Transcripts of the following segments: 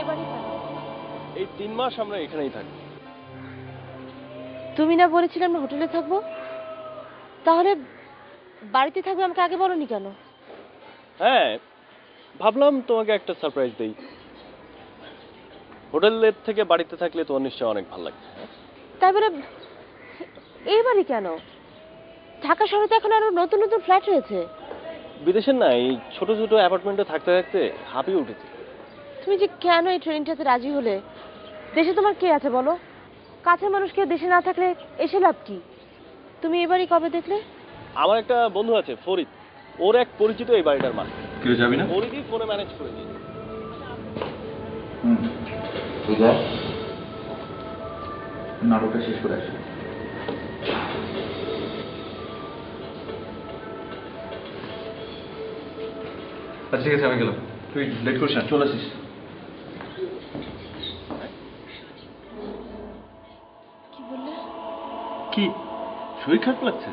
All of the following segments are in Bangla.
এবারে কেন? এই 3 মাস আমরা এখানেই থাকবো। তুমি না বলেছিলে আমরা হোটেলে থাকবো, তাহলে বাড়িতে থাকবে আমাকে আগে বলনি কেন? হ্যাঁ, ভাবলাম তোমাকে একটা সারপ্রাইজ দেই। হোটেলের থেকে বাড়িতে থাকলে তোমার নিশ্চয়ই অনেক ভালো লাগবে। তাই বলে এইবারই কেন? ঢাকা শহরে তো এখন আরো নতুন নতুন ফ্ল্যাট রয়েছে। বিদেশের না এই ছোট ছোট অ্যাপার্টমেন্টে থাকতে থাকতে হাঁপিয়ে উঠেছে। তুমি যে কেন এই ট্রেনটাতে রাজি হলে? দেশে তোমার কে আছে বলো? কাছের মানুষ কেউ দেশে না থাকলে এসে লাভ কি? তুমি এবারই কবে দেখলে? আমার একটা বন্ধু আছে ফরিদ, ওর এক পরিচিত এই বাড়িটার মালিক। কেউ যাবি না? ফরিদই ফোনে ম্যানেজ করে দিয়েছে। নাটকটা শেষ করে আসি। আচ্ছা ঠিক আছে, আমি গেলাম। তুই লেট করিস না, চলে আসিস। কি বললে? কি শরীর খারাপ লাগছে?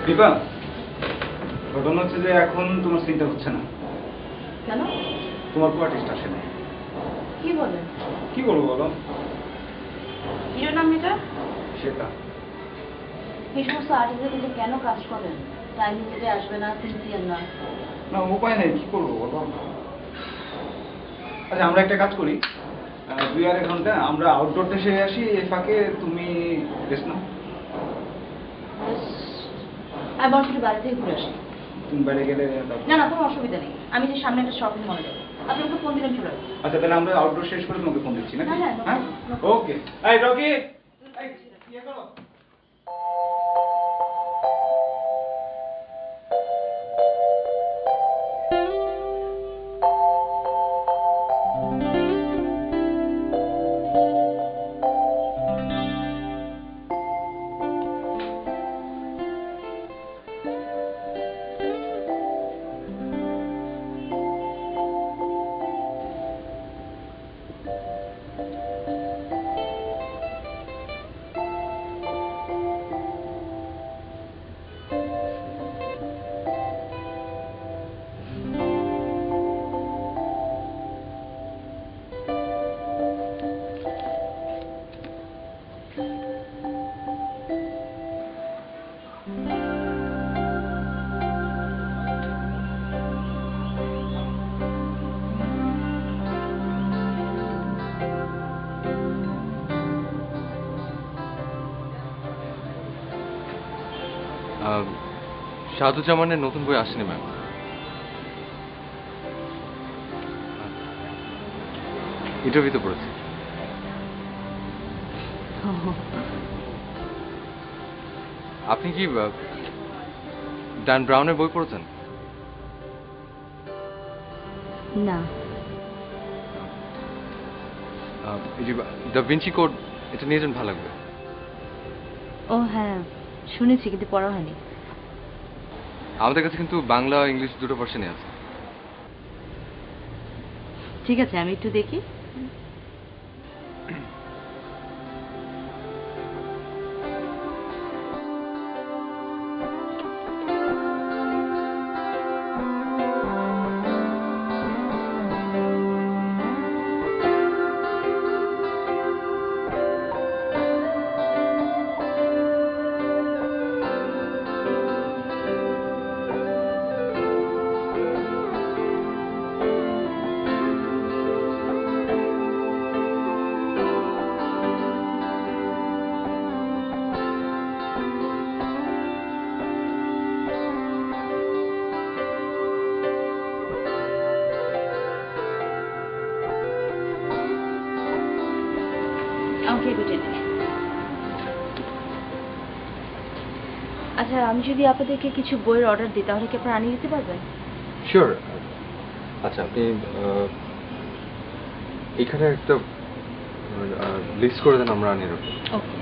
দীপা, ঘটনা হচ্ছে যে এখন তোমার চিন্তা হচ্ছে না। কেন? তোমার কো আর্টিস্ট আসে না। কি বলেন? কি বলবো বলো? হিরো নাম এটা? সেটা এই সমস্ত আর্টিস্টদের কিন্তু কেন কাজ করেন? টাইম লিমিটে আসবে না, সিনসিয়ার না। না, উপায় নেই, কি করবো বলো? আচ্ছা আমরা একটা কাজ করি, 2-2.5 ঘন্টা আমরা আউটডোর দেশে আসি, এই ফাঁকে তুমি বেশ না? আমি বরং একটু বাইরে থেকে ঘুরে আসি। তুমি বাইরে গেলে না না, কোনো অসুবিধা নেই, আমি যে সামনে একটা শপিং মলে যাবো, আপনি আমাকে ফোন দিলেন চলে আসবো। আচ্ছা তাহলে আমরা আউটডোর শেষ করে তোমাকে ফোন দিচ্ছি না? হ্যাঁ, হ্যাঁ, ওকে। এই রকি, এই ইয়ে করো। সাধুজামানের নতুন বই আসেনি ম্যাম। ইন্টারভিউতে পড়েছি। আপনি কি ড্যান ব্রাউনের বই পড়েছেন? না। এই যে দ্য ভিঞ্চি কোড, এটা নিয়ে যান, ভালো লাগবে। ও হ্যাঁ, শুনেছি কিন্তু পড়া হয়নি। আমাদের কাছে কিন্তু বাংলা ইংলিশ দুটো ভার্সনই আছে। ঠিক আছে, আমি একটু দেখি। আচ্ছা, আমি যদি আপনাদেরকে কিছু বইয়ের অর্ডার দিই তাহলে কি আপনারা আনিয়ে দিতে পারবেন? শিওর। আচ্ছা, আপনি এখানে একটা লিস্ট করে দেন, আমরা আনি রাখবো। ওকে।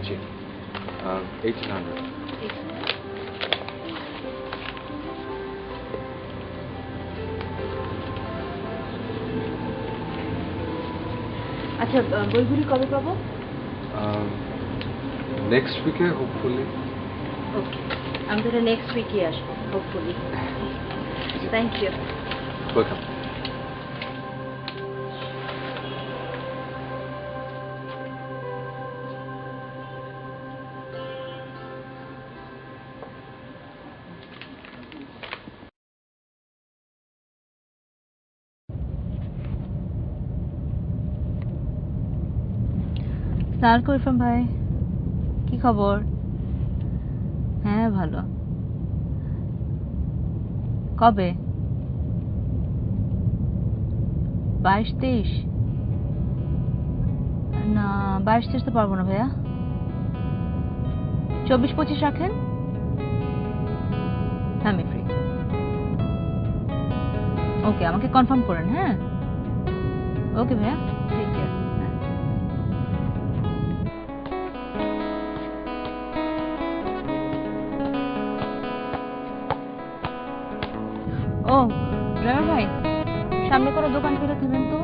জি 1800। আচ্ছা, বইগুলি কবে পাবো? নেক্সট উইকে হোপফুলি। ওকে, আমি তাহলে নেক্সট উইকে আসবো হোপফুলি। Thank you. ওয়েলকাম। সালামালাইকুম ইরফান ভাই, কি খবর? হ্যাঁ ভালো। কবে? 22-23? না, 22-23 তো পারবো না ভাইয়া। 24-25 রাখেন। হ্যাঁ আমি ফ্রি। ওকে, আমাকে কনফার্ম করেন। হ্যাঁ ওকে ভাইয়া, টেক কেয়ার। ও ড্রাইভার ভাই, সামনে কোনো দোকান পেলে থেমেন তো।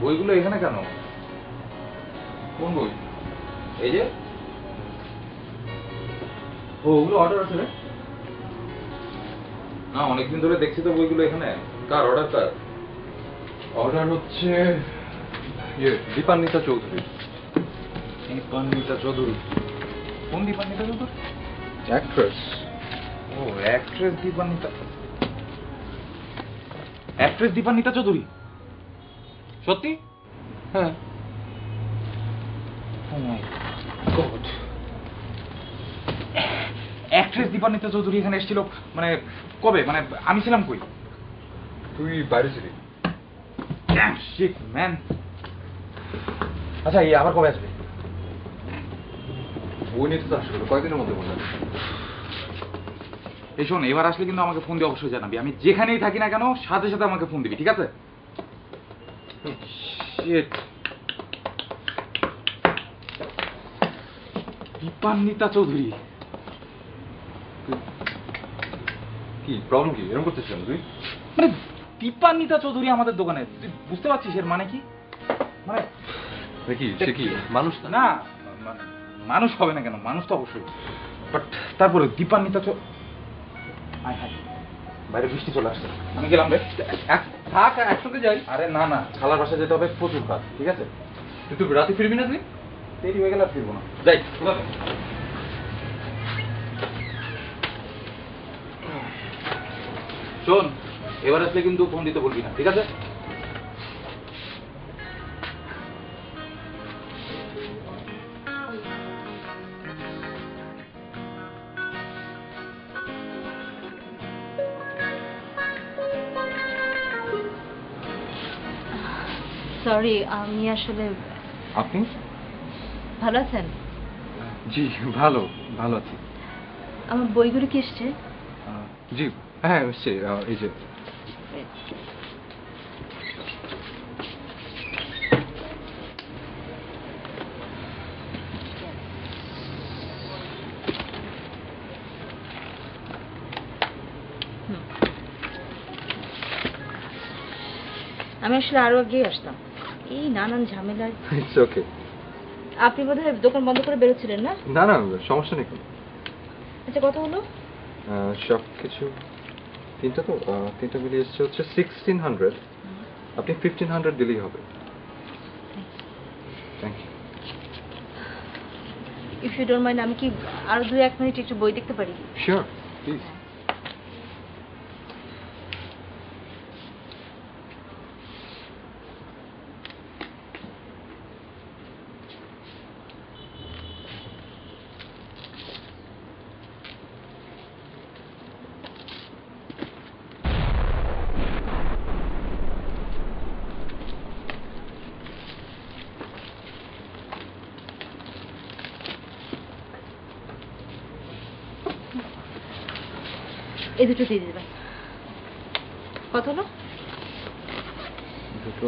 বইগুলো এখানে কেন? কোন বই? এই যে। ও, ওগুলো অর্ডার আছে রে? না, অনেকদিন ধরে দেখছি তো বইগুলো এখানে। কার অর্ডার? কার অর্ডার হচ্ছে দীপান্বিতা চৌধুরী। দীপান্বিতা চৌধুরী? কোন দীপান্বিতা চৌধুরী? অ্যাক্ট্রেস। ও, অ্যাক্ট্রেস দীপান্বিতা। অ্যাক্ট্রেস দীপান্বিতা চৌধুরী? সত্যি? হ্যাঁ। ও মাই গড। অ্যাক্ট্রেস দীপান্বিতা চৌধুরী এখানে এসেছিল মানে কবে? মানে আমি ছিলাম কই? তুই বাইরে ছিলি। Damn shit, man. আচ্ছা, এই আবার কবে আসবে? বই নিতে তো আসবে, কয়েকদিনের মধ্যে মনে হয়। এই শোন, এবার আসলে কিন্তু আমাকে ফোন দিয়ে অবশ্যই জানাবি। আমি যেখানেই থাকি না কেন সাথে সাথে আমাকে ফোন দিবি, ঠিক আছে? Shit. দীপান্বিতা চৌধুরী। কি প্রবলেম? কি এরকম করতেছিস তুই? মানে দীপান্বিতা চৌধুরী আমাদের দোকানে, তুই বুঝতে পারছিস এর মানে কি? মানে দেখি সে কি মানুষ না? না, মানুষ হবে না কেন? মানুষ তো অবশ্যই, বাট তারপরে দীপান্বিতা হায় হায়, বাইরে বৃষ্টি চলে আসছে, আমি গেলাম রে। থাক, একসঙ্গে যাই। আরে না না, খালার বাসায় যেতে হবে, প্রচুর কাজ, ঠিক আছে? তুই রাতে ফিরবি না তুই? দেরি হয়ে গেলে আর ফিরবো না, যাই। শোন, এবার আসলে কিন্তু ফোন দিতে বলবি না, ঠিক আছে? সরি, আমি আসলে আপনি? ভালো আছেন? জি ভালো ভালো আছি। আমার বইগুলো কি এসছে? জি হ্যাঁ এসছে, এই যে। আমি আসলে আরো আগে আসতাম, এই নানান ঝামেলায়। It's okay. আপনি বোধহয় দোকান বন্ধ করে বেরোচ্ছিলেন না? না না সমস্যা নেই কোনো। আচ্ছা, কত হলো? সব কিছু তিনটা তো, তিনটা মিলিয়ে এসছে হচ্ছে 1600। আপনি 1500 দিলেই হবে। Thank you. If you don't mind, আমি কি আরো 2-1 মিনিট একটু বই দেখতে পারি? Sure please. এই দুটো দিয়ে দেবেন। কত হলো? দুটো,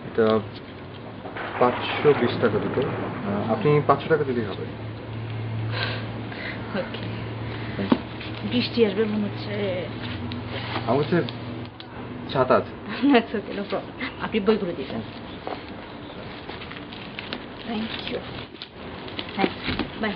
এটা 520 টাকা দুটো। আপনি 500 টাকা দিলেই হবে। ওকে। বৃষ্টি আসবে মনে হচ্ছে। আমার হচ্ছে ছাতা আছে। That's okay, no problem. আপনি বইগুলো দিয়ে দেন। Thank you. Thanks, bye.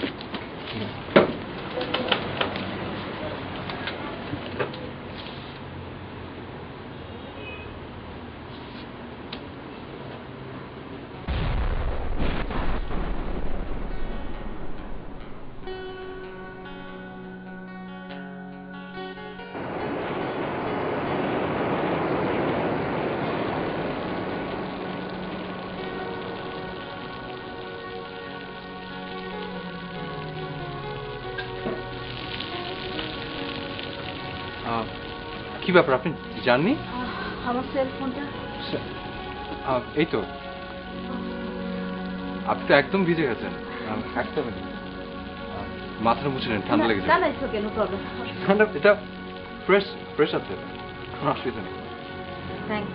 কি ব্যাপার, আপনি জাননি? আমার সেল ফোনটা। এই তো, আপনি তো একদম ভিজে গেছেন। একটা মিনিট, মাথাটা মুছে নেন, ঠান্ডা লেগে না যাবে। না, ইটস ওকে, নো প্রবলেম। ঠান্ডা, এটা ফ্রেশ ফ্রেশ আছে, কোনো অসুবিধা নেই। থ্যাংকস।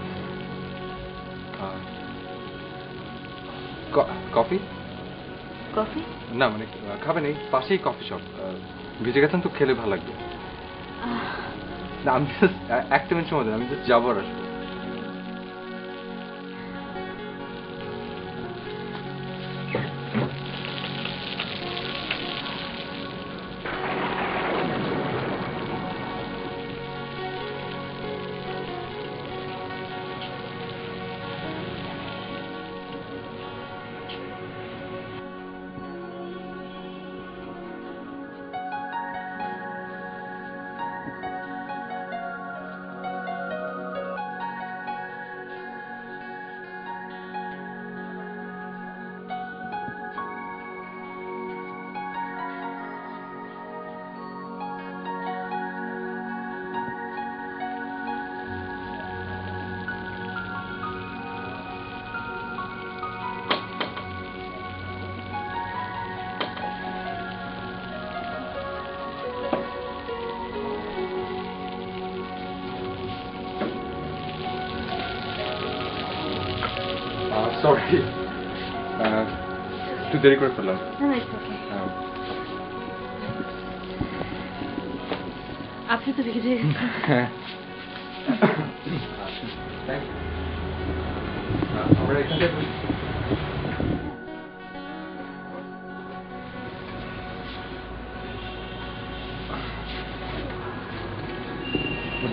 কফি? কফি? না মানে খাবেন, এই পাশেই কফি শপ। ভিজে গেছেন তো, খেলে ভালো লাগবে। না আমি জাস্ট একটা মিনিট সময় দেন, আমি জাস্ট যাবো আর আসবো। সরি, একটু দেরি করে ফেললাম। না, ইটস ওকে। আপনি তো ভিজে গেছেন। হ্যাঁ, আমরা এখানটায় বসি।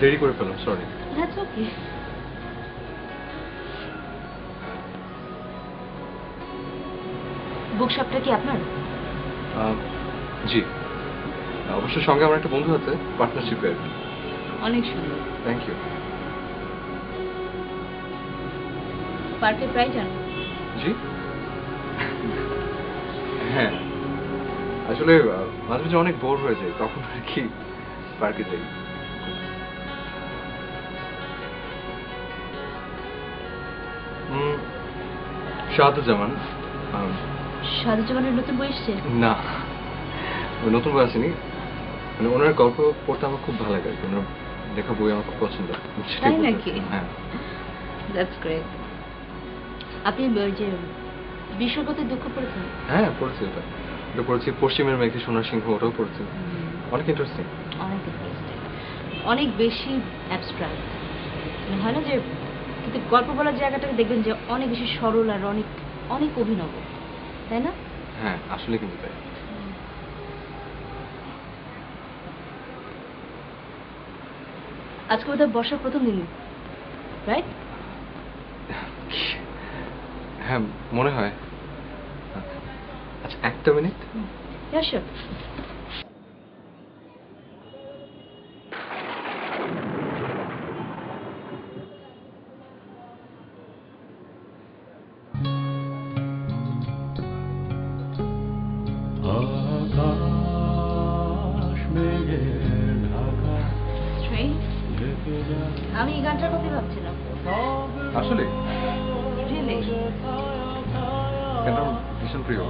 দেরি করে ফেললাম, সরি। That's okay. বুকশপটা কি আপনার? জি, অবশ্য সঙ্গে আমার একটা বন্ধু আছে, পার্টনারশিপের। অনেক সুন্দর। Thank you. পার্কের প্রাইস জানো? জি হ্যাঁ, আসলে মাঝে মাঝে অনেক বোর হয়ে যায়, তখন আর কি পার্কে যাই। শাহাদুজ্জামান। সাদুজ্জামানের নতুন বই এসছে? না, ওই নতুন বই আসেনি, মানে ওনার গল্প পড়তে আমার খুব ভালো লাগে আর কি। ওনার লেখা বই আমার খুব পছন্দ। সেটাই তাই বলতে নাকি? চাচ্ছি। হ্যাঁ। That's great. আপনি ওই যে বিশ্বপতি দুঃখ পড়েছেন? হ্যাঁ, পড়েছি ওটা। ওটা পড়েছি। পশ্চিমের মেঘে সোনার সিংহ, ওটাও পড়েছি। অনেক ইন্টারেস্টিং। অনেক ইন্টারেস্টিং, অনেক বেশি অ্যাবস্ট্রাক্ট হয় না যে, কিন্তু গল্প বলার জায়গাটাকে দেখবেন যে অনেক বেশি সরল আর অনেক অনেক অভিনব, তাই না? হ্যাঁ, আসলে কিন্তু তাই। আজকে বোধহয় বর্ষার প্রথম দিন, রাইট? হ্যাঁ, মনে হয়। আচ্ছা, একটা মিনিট। Yeah, sure. Strange. আমি এই গানটার কথাই ভাবছিলাম। আসলে Really? কেন, ভীষণ প্রিয়।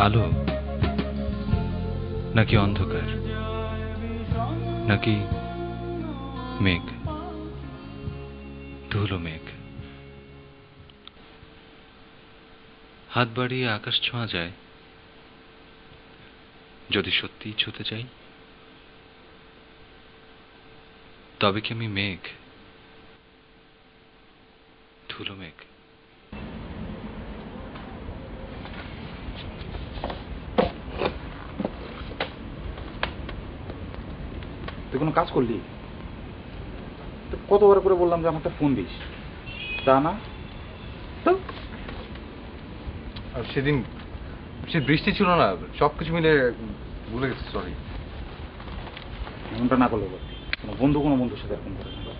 আলো নাকি অন্ধকার, নাকি মেঘ, ধুলো মেঘ? হাত বাড়িয়ে আকাশ ছোঁয়া যায় যদি সত্যিই ছুতে চাই? তবে কি আমি মেঘ, ধুলো মেঘ? তুই কোনো কাজ করলি? তো কতবার করে বললাম যে আমাকে ফোন দিস, তা না? আর সেদিন সে বৃষ্টি ছিল না, সবকিছু মিলে ভুলে গেছি, সরি। এমনটা না করলে বল, কোনো বন্ধুর সাথে এরকম করে না।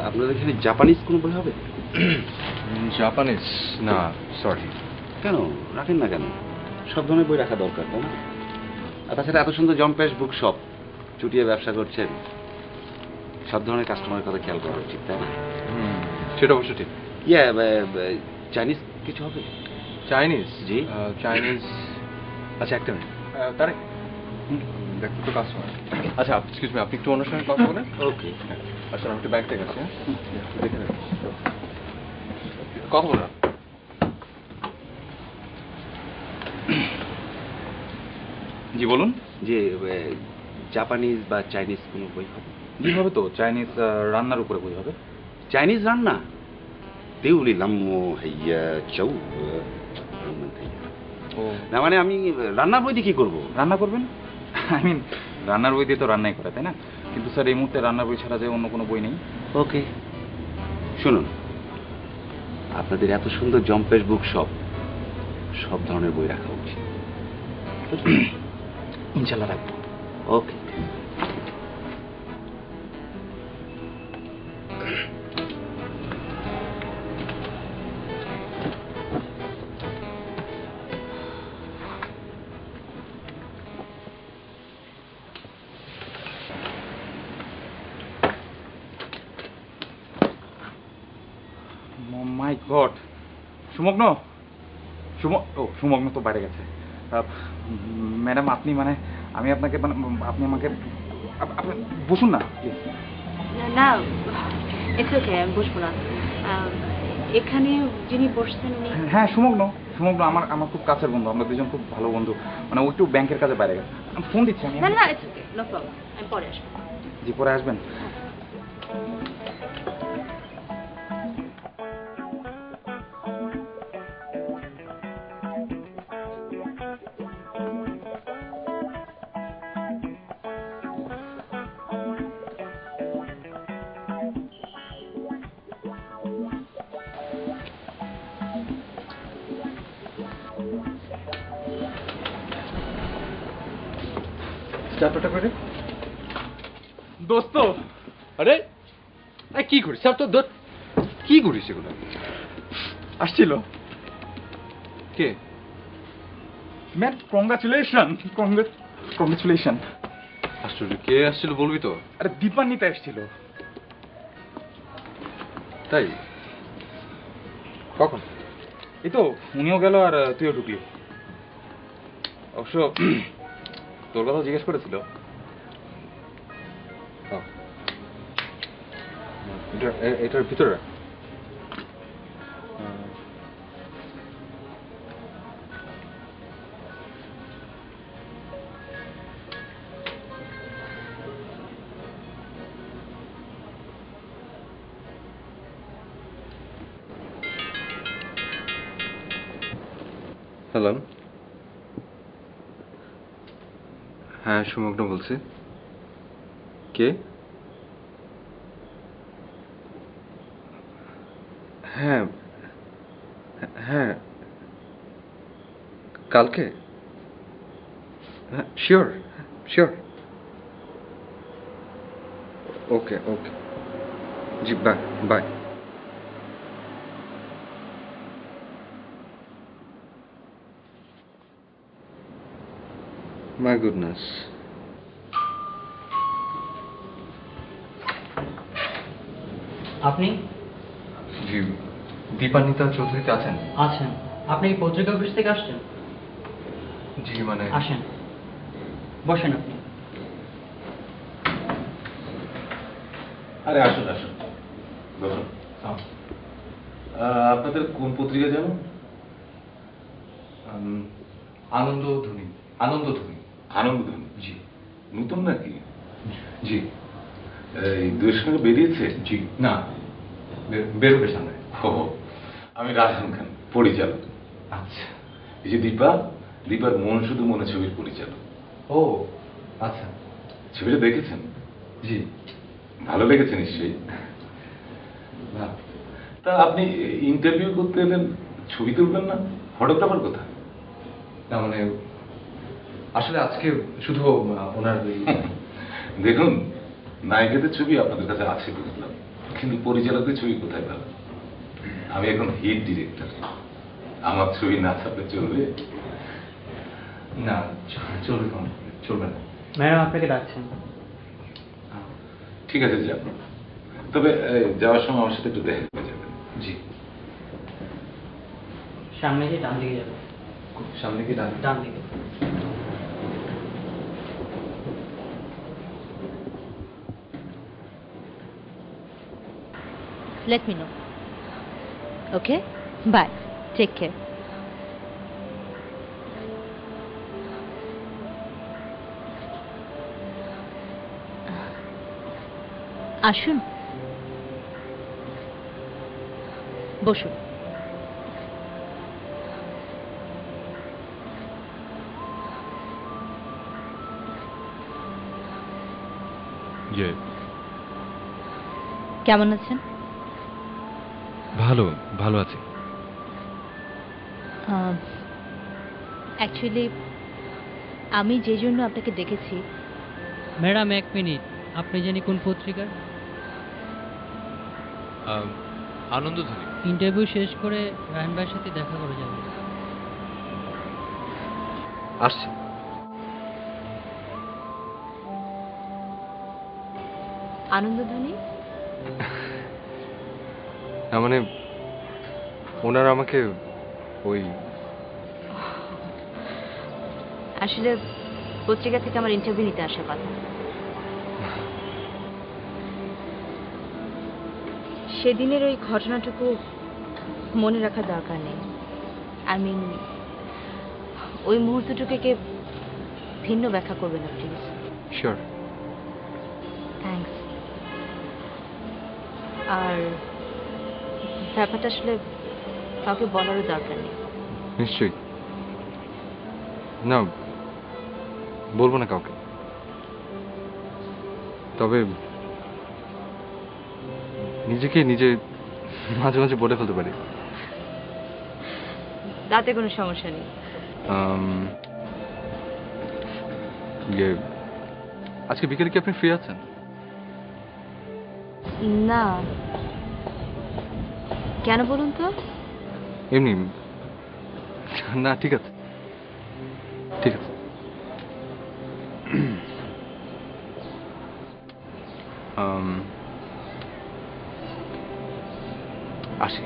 আপনাদের এখানে জাপানিজ কোনো বই হবে? জাপানিজ না, সরি। কেন রাখেন না কেন? সব ধরনের বই রাখা দরকার, তাই না? আর তাছাড়া এত সুন্দর জম্পেশ বুক শপ, চুটিয়ে ব্যবসা করছেন, সব ধরনের কাস্টমারের কথা খেয়াল করা উচিত, তাই না? সেটা অবশ্য ঠিক। চাইনিজ কিছু হবে? চাইনিজ? জি। চাইনিজ। আচ্ছা, একটা মিনিট। তারে দেখো তো কাস্টমার। আচ্ছা, এক্সকিউজ মি, আপনি একটু ওনার সঙ্গে কথা বলেন। ওকে। আচ্ছা, আমি একটু ব্যাগ থেকে আসছি। দেখে নেব, কথা বলো না। জি বলুন। যে জাপানিজ বা চাইনিজ কোনো বই হবে? জি হবে তো, চাইনিজ রান্নার উপরে বই হবে। চাইনিজ রান্না? দেউলি লাম্মো হাইয়া চাউ। না মানে আমি রান্নার বই দিয়ে কি করবো? রান্না করবেন? আই মিন রান্নার বই দিয়ে তো রান্নাই করে, তাই না? কিন্তু স্যার এই মুহূর্তে রান্নার বই ছাড়া যে অন্য কোনো বই নেই। ওকে, শুনুন, আপনাদের এত সুন্দর জম্পেশ বুক শপ, সব ধরনের বই রাখা উচিত। ইনশাল্লাহ রাখবো। ওকে। গড, সুমগ্ন, সুমগ্ন তো বাইরে গেছে। ম্যাডাম আপনি মানে আমি আপনাকে মানে আপনি আমাকে আপনি বসুন না প্লিজ। না, ইটস ওকে, আমি বসবো না। এখানে যিনি বসছেন উনি? হ্যাঁ, সুমগ্ন আমার আমার খুব কাছের বন্ধু, আমরা দুজন খুব ভালো বন্ধু। মানে ও একটু ব্যাংকের কাজে বাইরে গেছে, আমি ফোন দিচ্ছি। আমি না, ইটস ওকে, নো প্রবলেম, আমি পরে আসবো। জি, পরে আসবেন। চাপটা করে দোস্ত, আরে কি করিস চাপ তো ধর। কি করিস এগুলো? আসছিল কে? Ma'am, congratulation. আশ্চর্য, কে আসছিল বলবি তো? আরে দীপান্বিতা এসেছিল। তাই? কখন? এই তো উনিও গেল আর তুইও ঢুকলি। অবশ্য তোর কথা জিজ্ঞেস করেছিল। এটার ভিতরে রাখ। হ্যালো, হ্যাঁ সুমগ্ন বলছি। কে? হ্যাঁ হ্যাঁ, কালকে? হ্যাঁ, sure sure. Okay okay, G, bye bye. My goodness. আপনি? জি, দীপান্বিতা চৌধুরীতে আছেন? আছেন। আপনি কি পত্রিকা অফিস থেকে আসছেন? জি, মানে আসেন, বসেন আপনি। আরে আসুন আসুন, বসুন। আপনাদের কোন পত্রিকা যেন? আনন্দধ্বনি। আনন্দধ্বনি। আনন্দধ্বনি? জি। নতুন নাকি? জি এই দুয়ের সঙ্গে বেরিয়েছে? জি, না বেরোবে সামনে। ও, আমি রাজহান খান, পরিচালক। আচ্ছা। এই যে দীপার মন শুধু মনে ছবির পরিচালক। ও আচ্ছা। ছবিটা দেখেছেন? জি। ভালো লেগেছে নিশ্চয়ই। না, তা আপনি ইন্টারভিউ করতে এলেন, ছবি তুলবেন না? ফটোগ্রাফার কোথায়? না মানে আসলে আজকে শুধু ওনার দেখুন, নায়িকাদের ছবি আপনাদের কাছে আছে বুঝলাম, কিন্তু পরিচালকদের ছবি কোথায় পাবেন? আমি এখন হিট ডিরেক্টর, আমার ছবি না ছাপলে চলবে? না, চলবে চলবে না। ম্যাডাম আপনাকে ডাকছেন। ঠিক আছে, যান। তবে যাওয়ার সময় আমার সাথে একটু দেখা করে যাবেন। জি। সামনে গিয়ে ডান দিকে যাবেন। সামনে কি ডান? ডান দিকে। Let me know. Okay? Bye. Take care. আসুন, বসুন। কেমন আছেন? ভালো ভালো আছি। অ্যাকচুয়ালি আমি যে জন্য আপনাকে ডেকেছি। ম্যাডাম এক মিনিট, আপনি জানি কোন পত্রিকার? আনন্দধ্বনি। ইন্টারভিউ শেষ করে রায়হান ভাইয়ের সাথে দেখা করে যাবেন। আসছি। আনন্দধ্বনি? না মানে ওনারা আমাকে ওই আসলে পত্রিকা থেকে আমার ইন্টারভিউ নিতে আসার কথা। সেদিনের ওই ঘটনাটুকু মনে রাখার দরকার নেই। ওই মুহূর্তটুকুকে ভিন্ন ব্যাখ্যা করবে না প্লিজ। শিওর। থ্যাঙ্কস। আর ব্যাপারটা আসলে কাউকে বলারও দরকার নেই। নিশ্চয়ই না, বলবো না কাউকে। তবে নিজেকে নিজে মাঝে মাঝে বলে ফেলতে পারি। তাতে কোনো সমস্যা নেই। আজকে বিকেলে কি আপনি ফ্রি আছেন? না, কেন বলুন তো? এমনি না, ঠিক আছে ঠিক আছে। আসি।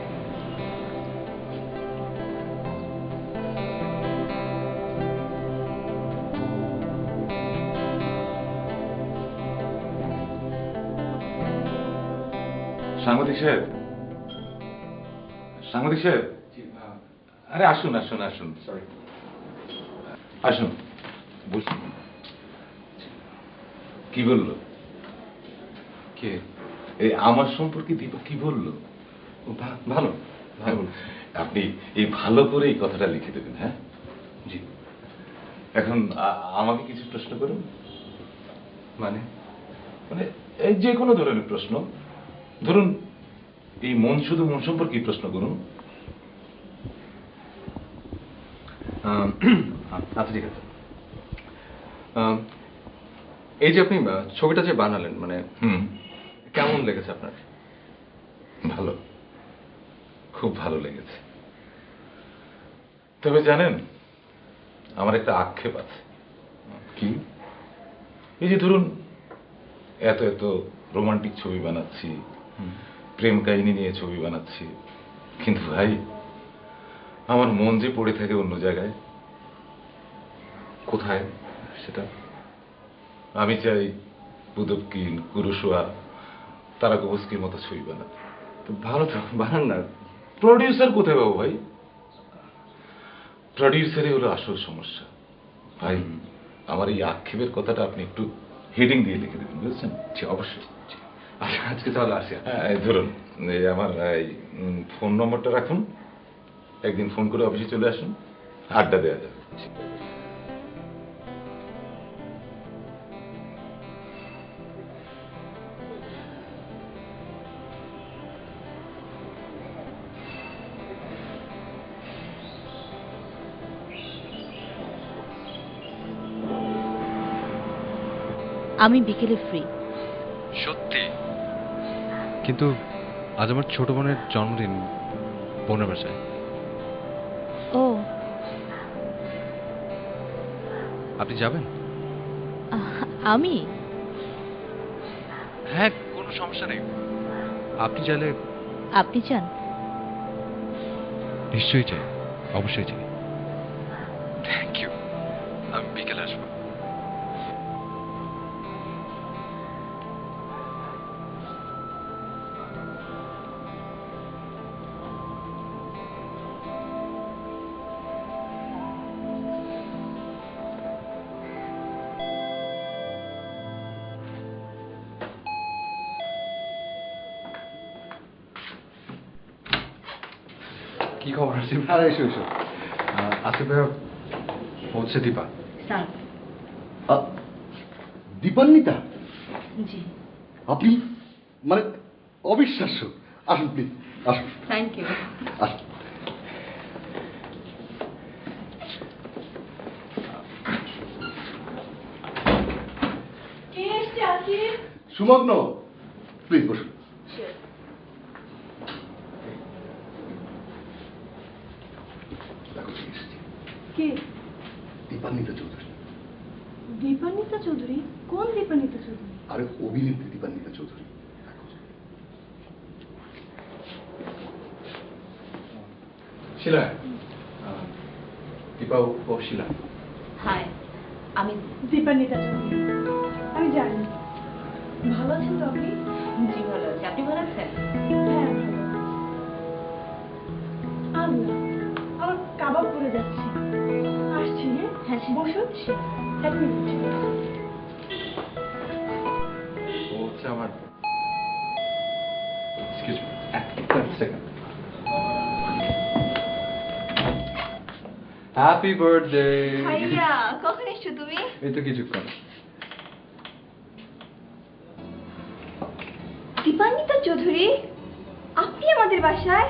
সাংবাদিক সাহেব, সাংবাদিক সাহেব, আরে আসুন আসুন আসুন, সরি, আসুন বসুন। কি বললো? কে? এই আমার সম্পর্কে দীপা কি বললো? ভালো ভালো। আপনি এই ভালো করে এই কথাটা লিখে দেবেন। হ্যাঁ জি। এখন আমাকে কিছু প্রশ্ন করুন। মানে মানে এই যে কোনো ধরনের প্রশ্ন। ধরুন এই মন শুধু মন সম্পর্কে প্রশ্ন করুন। আচ্ছা ঠিক আছে। এই যে আপনি ছবিটা যে বানালেন, মানে কেমন লেগেছে আপনার? ভালো, খুব ভালো লেগেছে। তবে জানেন, আমার একটা আক্ষেপ আছে। কি? এই যে ধরুন এত এত রোমান্টিক ছবি বানাচ্ছি, প্রেম কাহিনী নিয়ে ছবি বানাচ্ছি, কিন্তু ভাই আমার মন যে পড়ে থাকে অন্য জায়গায়। কোথায় সেটা? আমি চাই বুদবকিন, কুরুশোয়া, তারাকোভস্কির মতো ছবি বানাতে। তো ভালো তো বানান না। প্রডিউসার কোথায় পাবো ভাই? প্রডিউসারই হলো আসল সমস্যা ভাই। আমার এই আক্ষেপের কথাটা আপনি একটু হেডিং দিয়ে লিখে দেবেন, বুঝছেন? অবশ্যই। আজকে তাহলে আসি। ধরুন এই আমার ফোন নম্বরটা রাখুন, একদিন ফোন করে অফিসে চলে আসুন, আড্ডা দেওয়া যাবে। আমি বিকেলে ফ্রি। সত্যি? কিন্তু আজ আমার ছোট বোনের জন্মদিন, বোনের বাসায়। ও, আপনি যাবেন? আমি? হ্যাঁ, কোনো সমস্যা নেই। আপনি চাইলে। আপনি চান? নিশ্চয়ই চাই, অবশ্যই চাই। Thank you. আমি বিকেলে আসবো। কি খবর আসিফ? আরে এসো এসো। আসিফ ভাইয়া হচ্ছে দীপা। স্যার। দীপান্বিতা, জি। আপনি মানে অবিশ্বাস্য। আসুন প্লিজ, আসুন। Thank you. আসুন। সুমগ্ন, প্লিজ বসুন। দেখো কে এসেছে। কে? দীপান্বিতা চৌধুরী। দীপান্বিতা চৌধুরী? কোন দীপান্বিতা চৌধুরী? আরে অভিনেত্রী দীপান্বিতা চৌধুরী। শিলা, দীপা ও শিলা। হাই, আমি দীপান্বিতা আমি জানি। ভালো আছেন তো আপনি? জি ভালো আছি, আপনি ভালো আছেন? হ্যাঁ ভালো। আল্লাহ, আমার কাবাব পড়ে যাচ্ছে। আসছি হ্যাঁ, বসুন। এক মিনিট। ও হচ্ছে আমার এক্সকিউজ মি, এক সেকেন্ড। Happy birthday. ভাইয়া কখন এসছো তুমি? এই তো কিছুক্ষণ। দীপান্বিতা চৌধুরী, আপনি আমাদের বাসায়?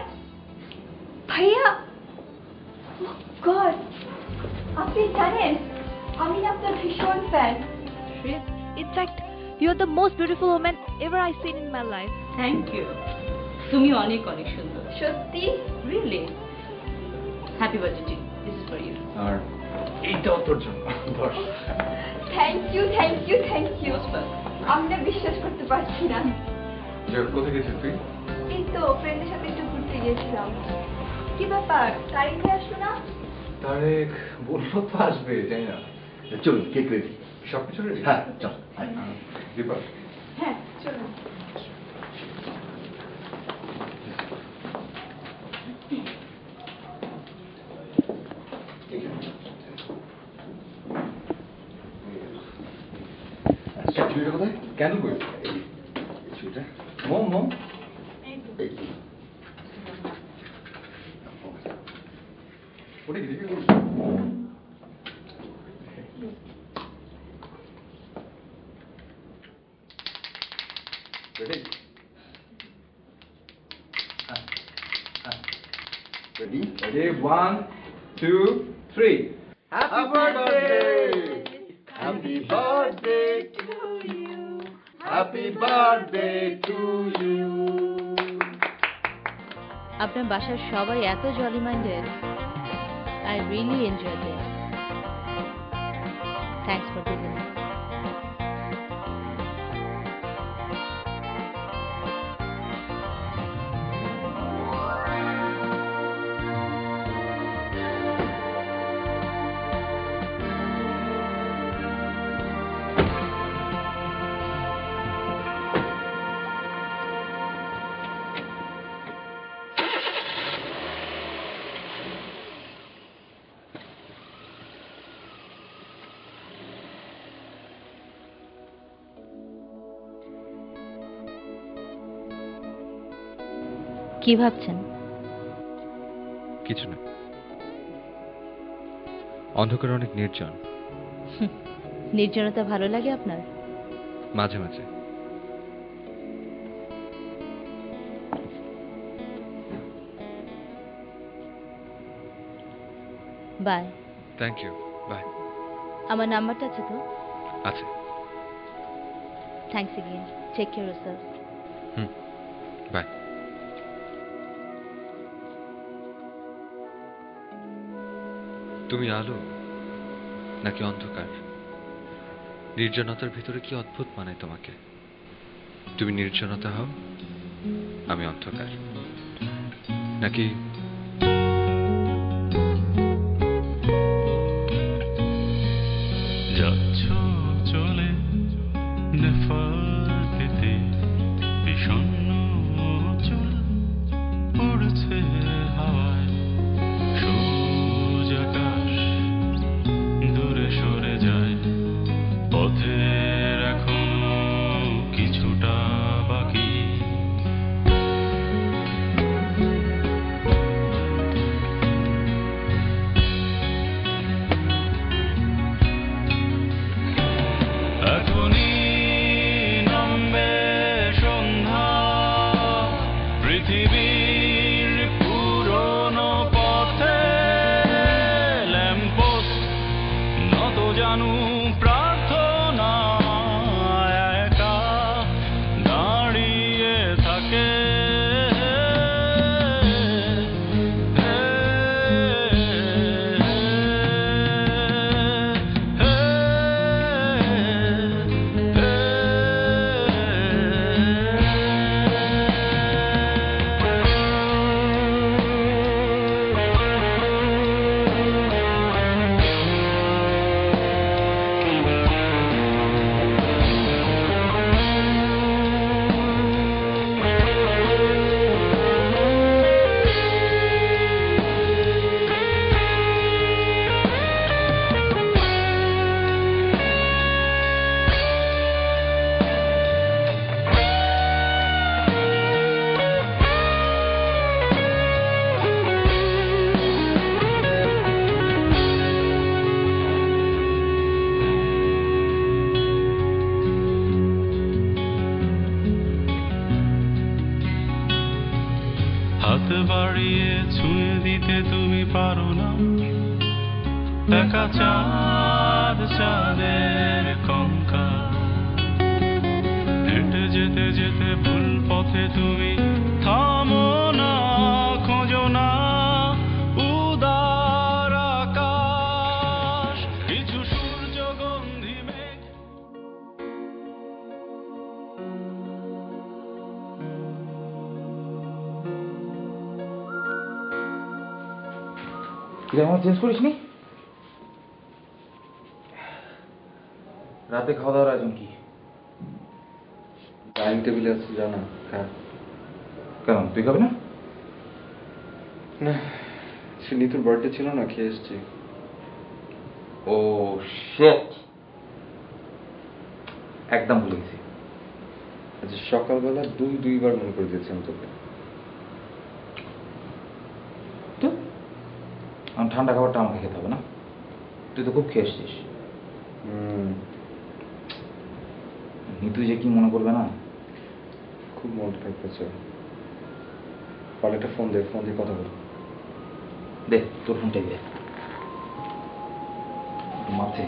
ভাইয়া, গড, আপনি জানেন আমি না আপনার ভীষণ fan. In fact, you're the most beautiful woman ever I've seen in my life. Thank you. তুমি অনেক অনেক সুন্দর। সত্যি? Really? Happy birthday, this is for you. আর এইটাও তোর জন্য। ধর। Thank you, thank you, thank you. আমি না বিশ্বাস করতে পারছি না। কোথায় গেছিস তুই? এই তো ফ্রেন্ডের সাথে একটু ঘুরতে গিয়েছিলাম। কি ব্যাপার, তারিখ আসলো না? তারেক বললো তো আসবে, জানি না। চলুন, কেক রেডি। সবকিছু রেডি? হ্যাঁ, চল। দীপা, হ্যাঁ চলুন। চুড়িটা কোথায়? কেন কই? চুড়িটা? মোম মোম। এই তো। ওটা কি দেখি? Ready? Ready? Ready? 1, 2, 3. Happy birthday! Happy birthday to you. Happy birthday to you. আপনার বাসার সবাই এত jolly minded. I really enjoyed it. Thanks for giving me. কি ভাবছেন? কিছু না, অন্ধকার অনেক নির্জন। নির্জনতা ভালো লাগে আপনার? মাঝে মাঝে। বাই। Thank you, bye. আমার নাম্বারটা আছে তো? আছে। Thanks again, take care yourself. Bye. তুমি আলো নাকি অন্ধকার? নির্জনতার ভিতরে কি অদ্ভুত মানায় তোমাকে? তুমি নির্জনতা হও, আমি অন্ধকার, নাকি যাচ্ছ চলে নেফাতেতে বিষণ্ণ চুল পড়ছে হাওয়ায়, সবুজ আকাশ দূরে সরে যায়, পথের এখনো কিছুটা বাকি। এখনই নামবে সন্ধ্যা, পৃথিবীর পুরনো পথে ল্যাম্পপোস্ট নত জানু প্রার্থনা একা দাঁড়িয়ে থাকে। পারো না একা চাঁদ চাঁদের কঙ্কাল হেঁটে যেতে যেতে ভুল পথে তুমি থামো না খোঁজো না উদার আকাশ কিছু সূর্যগন্ধি মেঘ জামা চেঞ্জ করিসনি? রাতে খাওয়া দাওয়ার আয়োজন কি? ডাইনিং টেবিলে আছে জানা হ্যাঁ। কেন তুই খাবি না? না সে নিতুর বার্থডে ছিল না, খেয়ে এসছি। ও শিট, একদম ভুলে গেছি। আচ্ছা সকালবেলা দুইবার মনে করে দিয়েছি আমি তোকে। আমি ঠান্ডা খাবারটা আমাকে খেতে হবে না? তুই তো খুব খেয়ে এসছিস। নিতু যে কি মনে করবে না? খুব মন খারাপ হয়েছে। পালে একটা ফোন দিয়ে কথা বল। দে তোর ফোনটাই দে, মারছে।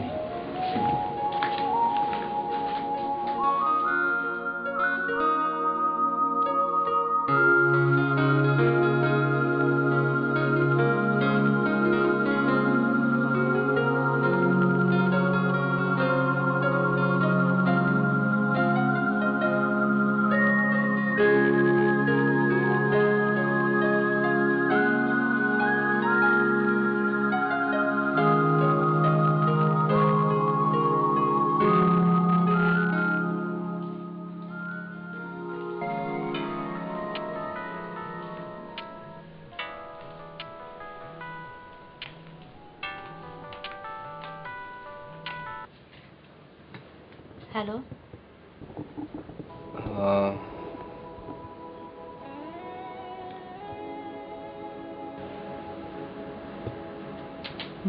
হ্যালো,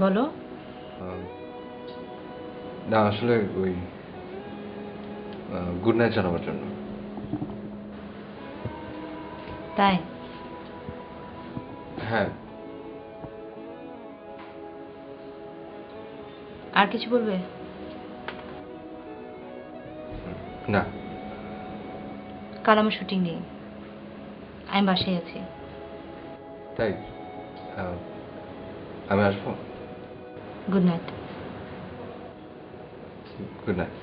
বলো। না আসলে ওই গুড নাইট জানাবার জন্য। তাই? হ্যাঁ। আর কিছু বলবে? না। কাল আমার শুটিং নেই, আমি বাসায় আছি। তাই? আমি আসবো। Good night. Good night.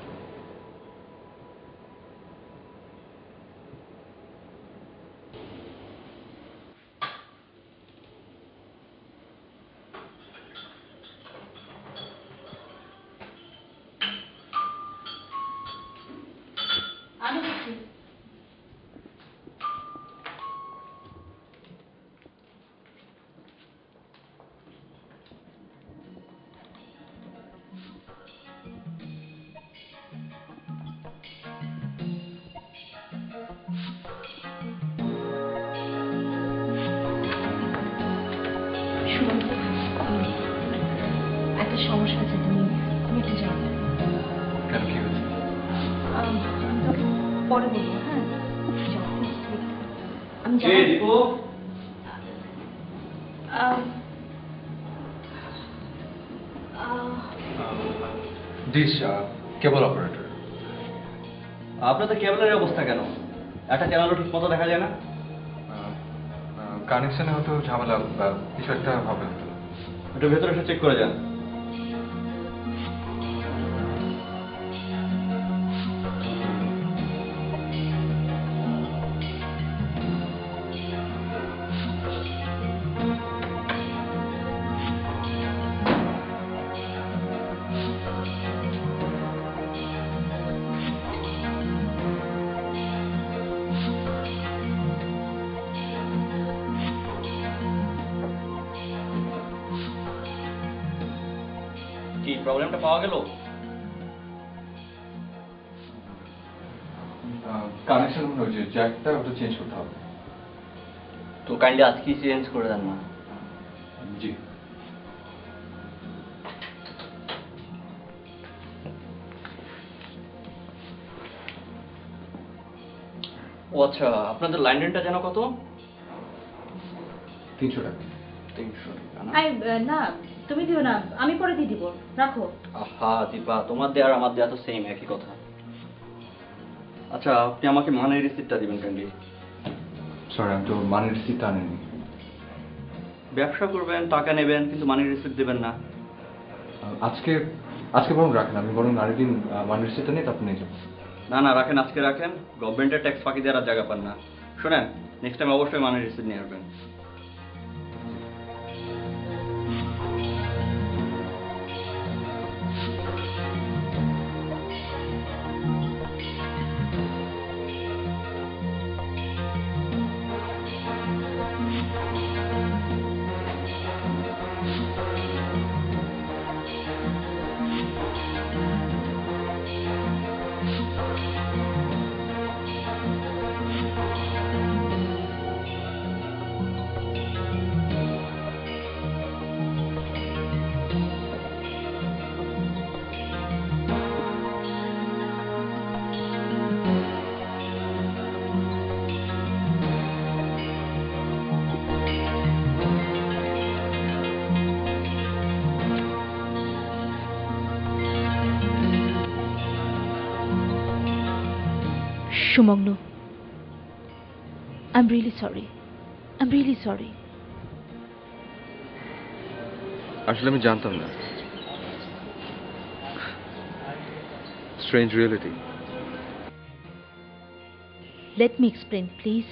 একটা সমস্যা আছে, তুমি একটু যাও। কেন কি হয়েছে? আমি তোকে পরে বলবো। হ্যাঁ যাও, আমি কে দীপু? ডিশ কেবল অপারেটর। আপনাদের কেবলের অবস্থা কেন? একটা চ্যানেলও ঠিক মতো দেখা যায় না। কানেকশনে হয়তো ঝামেলা বা কিছু একটা হবে। একটু ভেতরে এসে চেক করে যান। কি প্রবলেমটা পাওয়া গেল? কানেকশন মনে হচ্ছে জ্যাকটা ওটা চেঞ্জ করতে হবে। তো কাইন্ডলি আজকেই চেঞ্জ করে দেন না। জি। ও আচ্ছা, আপনাদের লাইন রেন্টটা যেন কত? 300 টাকা। না তুমি দিও না, আমি পরে দিয়ে দিব, রাখো। আহা দীপা, তোমার দেয়া আর আমার দেয়া তো সেম, একই কথা। আচ্ছা আপনি আমাকে মানের রিসিপ্টটা দিবেন কাইন্ডলি। সরি, আমি তো মানির রিসিপ্ট আনিনি। ব্যবসা করবেন, টাকা নেবেন, কিন্তু মানির রিসিপ্ট দেবেন না। আজকে বরং রাখেন, আমি বরং আরেক দিন মানির রিসিপ্টটা নিয়ে তারপর নিয়ে যাবো। না না রাখেন, আজকে রাখেন, গভর্নমেন্টের ট্যাক্স ফাঁকি দেওয়ার আর জায়গা পান না। শোনেন, নেক্সট টাইম অবশ্যই মানির রিসিপ্ট নিয়ে আসবেন। Shumagnu, I'm really sorry. I'm really sorry. আসলে আমি জানতাম না। Strange reality. Let me explain, please.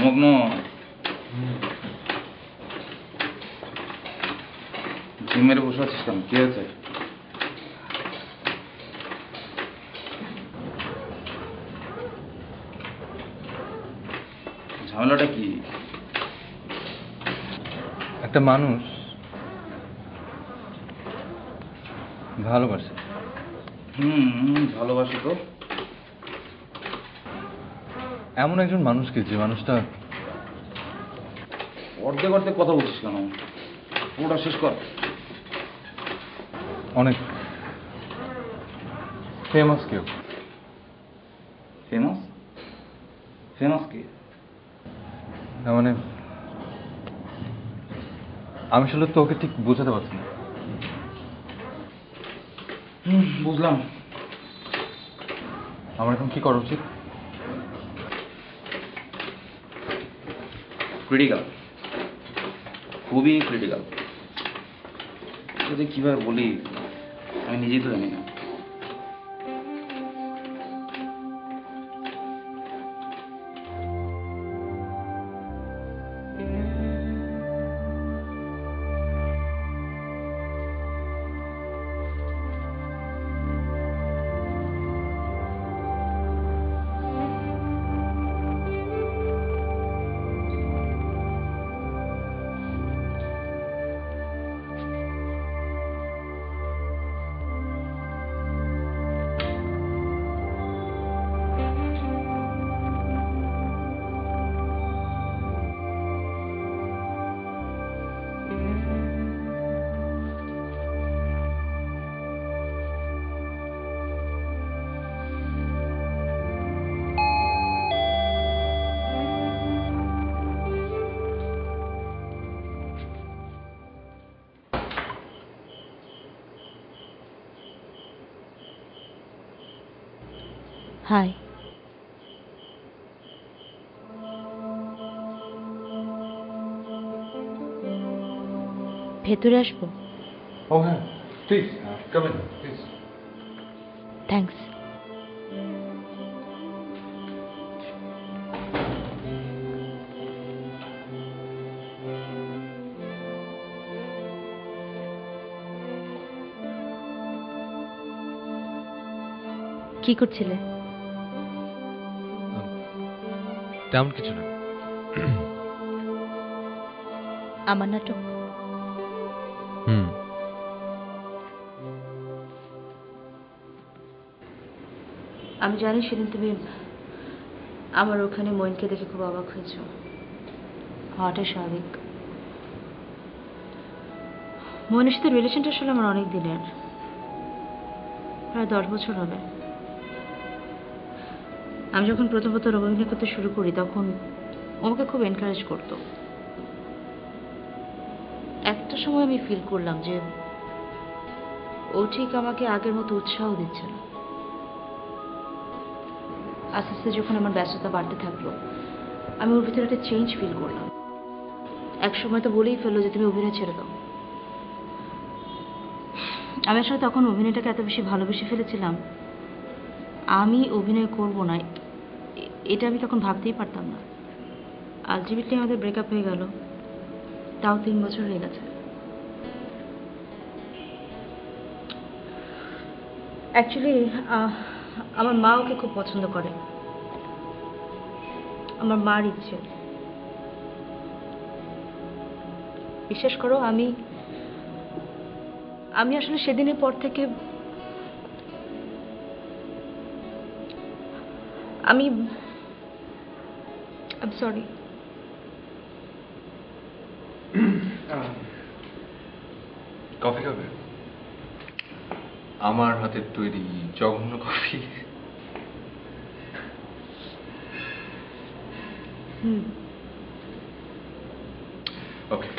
মগ্ন মেরে বসে আছিস কেন? কি হয়েছে? ঝামেলাটা কি? একটা মানুষ ভালোবাসে। ভালোবাসে তো। এমন একজন মানুষকে যে মানুষটা অর্ধেক অর্ধেক কথা বলছিস কেন? পুরোটা শেষ কর। অনেক ফেমাস কেউ। ফেমাস? ফেমাস কি? না মানে আমি আসলে তোকে ঠিক বোঝাতে পারছি না। বুঝলাম। আমার এখন কি করা উচিত? ক্রিটিক্যাল, খুবই ক্রিটিক্যাল। যদি কিভাবে বলি আমি নিজেই তো জানি না। হাই। ভেতরে আসবো? ও হ্যাঁ, please come in, please. Thanks. কি করছিলে? তেমন কিছু না। আমার নাটক? হুম। আমি জানি সেদিন তুমি আমার ওখানে মইনকে দেখে খুব অবাক হয়েছো। হওয়াটাই স্বাভাবিক। মইনের সাথে রিলেশনটা আসলে আমার অনেক দিনের, প্রায় 10 বছর হবে। আমি যখন প্রথম অভিনয় করতে শুরু করি তখন ও আমাকে খুব এনকারেজ করতো। একটা সময় আমি ফিল করলাম যে ও ঠিক আমাকে আগের মতো উৎসাহ দিচ্ছে না। আস্তে আস্তে যখন আমার ব্যস্ততা বাড়তে থাকলো আমি ওর ভিতরে একটা চেঞ্জ ফিল করলাম। এক সময় তো বলেই ফেললো যে তুমি অভিনয় ছেড়ে দাও। আমি আসলে তখন অভিনয়টাকে এত বেশি ভালোবেসে ফেলেছিলাম, আমি অভিনয় করব না এটা আমি তখন ভাবতেই পারতাম না। আলটিমেটলি আমাদের ব্রেকআপ হয়ে গেল, তাও 3 বছর হয়ে গেছে। অ্যাকচুয়ালি আমার মা ওকে খুব পছন্দ করে। আমার মার ইচ্ছে, বিশ্বাস করো আমি আসলে সেদিনের পর থেকে আমি সরি। কফি খাবে? আমার হাতের তৈরি জঘন্য coffee. Okay.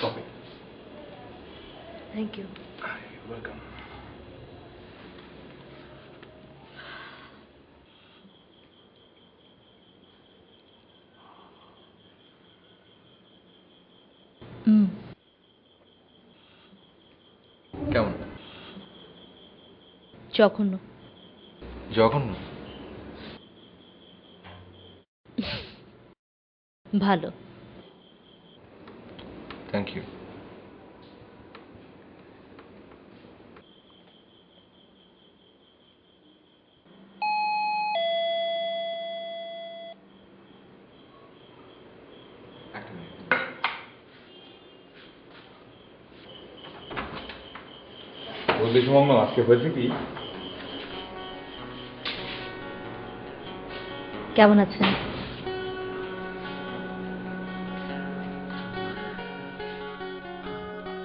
Coffee. Thank you. You're welcome. কেমন? জঘন্য। জঘন্য? ভালো। Thank you. বলতে সুমগ্ন আজকে হয়েছে কি? কেমন আছেন?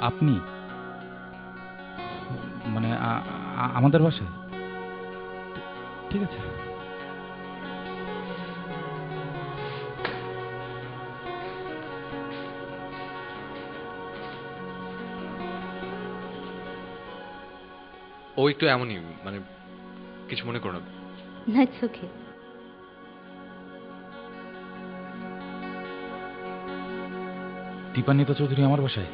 আপনি মানে আমাদের বাসায়? ঠিক আছে। ও একটু এমনই, মানে কিছু মনে করো না। না, ইটস ওকে। দীপান্বিতা চৌধুরী আমার বাসায়?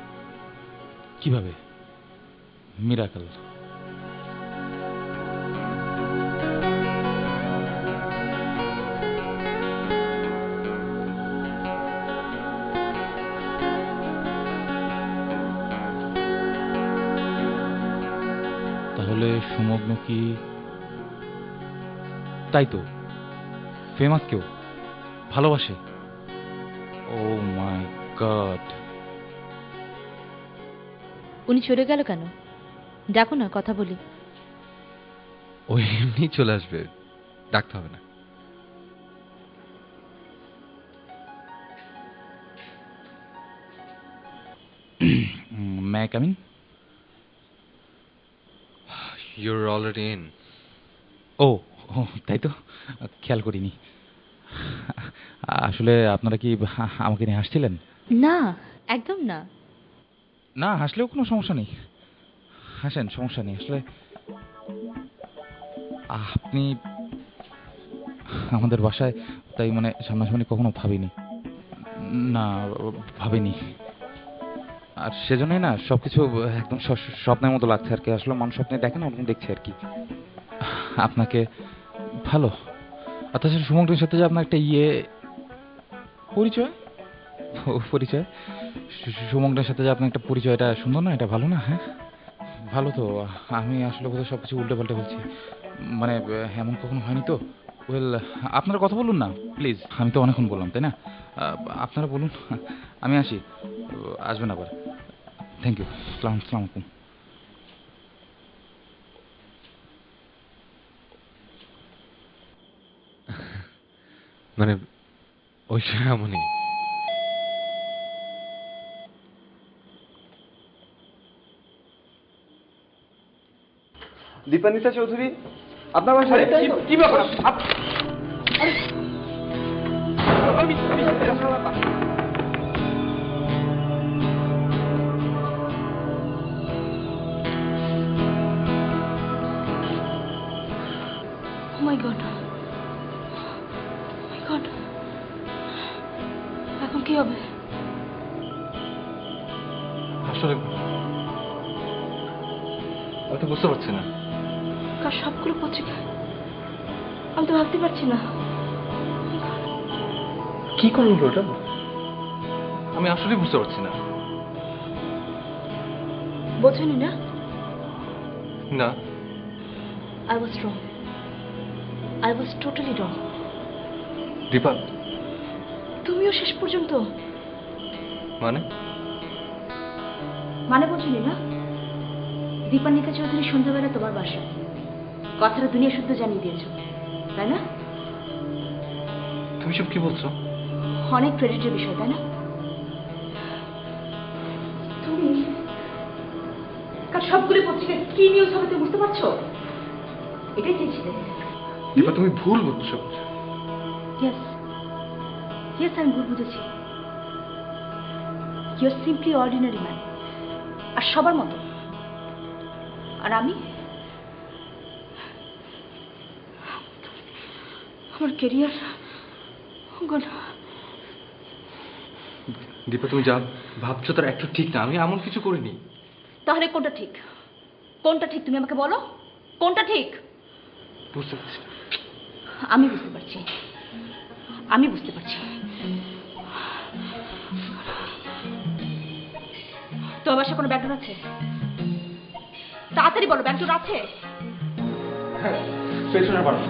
কিভাবে? মিরাকল। তাহলে সুমগ্ন কি? তাই তো, ফেমাস কেউ ভালোবাসে? ও মাই গড। উনি চলে গেল কেন? ডাকো না, কথা বলি। ও এমনি চলে আসবে, ডাকতে হবে না। May I come in? You're already in. ও ও তাই তো, খেয়াল করিনি। আসলে আপনারা কি আমাকে নিয়ে হাসছিলেন? না, একদম না। না, হাসলেও কোনো সমস্যা নেই, হাসেন, সমস্যা নেই। আসলে আপনি আমাদের বাসায়, তাই মানে সামনাসামনি কখনো ভাবিনি। না, ভাবিনি। আর সেজন্যই না সবকিছু একদম স্বপ্নের মতো লাগছে আর কি। আসলে মানুষ স্বপ্নে দেখে না, ওরকম দেখছে আর কি। আপনাকে ভালো। আর তাছাড়া সুমঙ্গের সাথে যে আপনার একটা পরিচয়, সুমঙ্গের সাথে যে আপনার একটা পরিচয়, এটা সুন্দর না? এটা ভালো না? হ্যাঁ ভালো তো। আমি আসলে বোধহয় সব কিছু উল্টে পাল্টে বলছি, মানে এমন কখনো হয়নি তো। ওয়েল, আপনারা কথা বলুন না প্লিজ। আমি তো অনেকক্ষণ বললাম, তাই না? আপনারা বলুন, আমি আসি। আসবেন আবার। Thank you. আসসালামু আলাইকুম। মানে ওই এমনই। দীপান্বিতা চৌধুরী, আপনার বাসায়? কি ব্যাপার? Oh my God. Oh my God. এখন কি হবে? আসলে আমি তো বুঝতে পারছি না। কার সবগুলো পত্রিকা? আমি তো ভাবতে পারছি না। কি করলো ওটা? আমি আসলে বুঝতে পারছি না। বোঝেনি না? না, I was wrong. I was totally wrong. Dipa, তুমিও শেষ পর্যন্ত মানে বোঝেনি না? দীপান্বিতা চৌধুরী সন্ধ্যাবেলা তোমার বাসায় কথাটা দুনিয়া শুদ্ধ জানিয়ে দিয়েছো, তাই না? তুমি সব কি বলছো? অনেক ক্রেডিটের বিষয়, তাই না? তুমি কার সবগুলো পত্রিকায় কি নিউজ হবে তুমি বুঝতে পারছো? এটাই চেয়েছিলে। দীপা, তুমি ভুল বুঝছো। ইয়েস, আমি ভুল বুঝেছি। You are simply ordinary man, আর সবার মতো। আর আমি আমার কেরিয়ার। দীপা, তুমি যা ভাবছো তার একটু ঠিক না। আমি এমন কিছু করিনি। তাহলে কোনটা ঠিক? কোনটা ঠিক তুমি আমাকে বলো, কোনটা ঠিক? বুঝতে পারছি। আমি বুঝতে পারছি, আমি বুঝতে পারছি। তোমার বাসায় কোনো ব্যাগডোর আছে? তাড়াতাড়ি বলো, ব্যাগডোর আছে? হ্যাঁ, পেছনে পারো।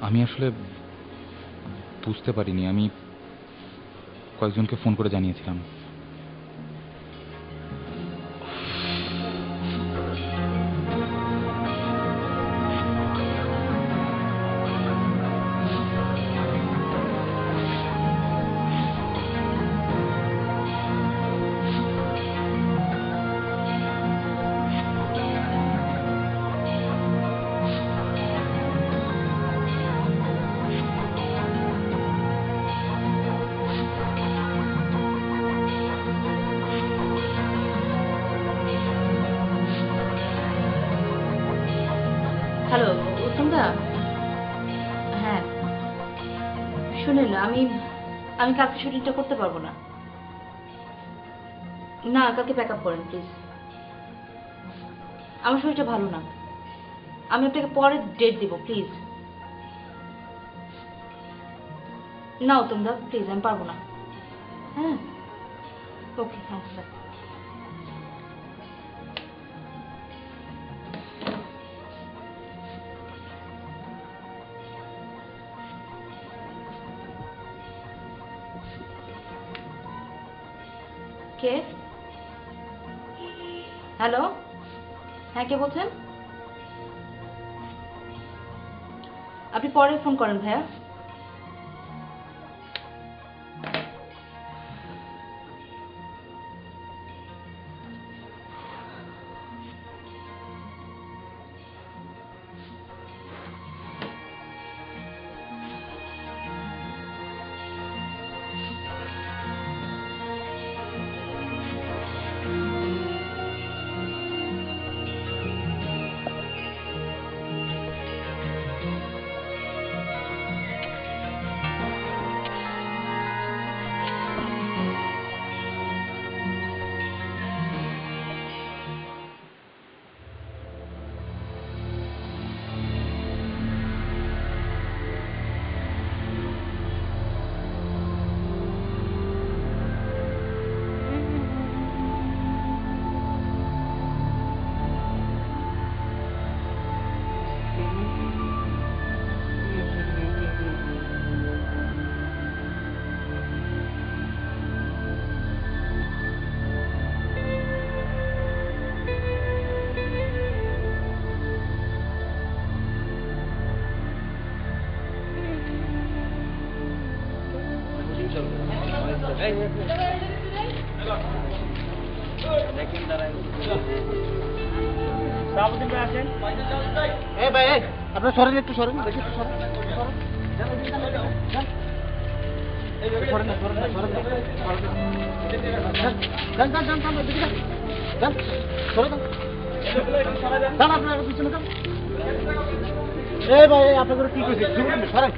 আমি আসলে বুঝতে পারিনি। আমি কয়েকজনকে ফোন করে জানিয়েছিলাম। হ্যালো উত্তমদা, হ্যাঁ শুনেন, আমি কালকে শুটিংটা করতে পারবো না। না, কালকে প্যাক আপ করেন প্লিজ। আমার শরীরটা ভালো না, আমি আপনাকে পরে ডেট দিব প্লিজ। না উত্তমদা প্লিজ, আমি পারবো না। হ্যাঁ ওকে, হ্যাঁ স্যার। কে? হ্যালো, হ্যাঁ কে বলছেন? আপনি পরে ফোন করেন ভাইয়া। আপনার সরেন একটু সরেন দেখি একটু সরেন আপনাদের কি করছে সরেন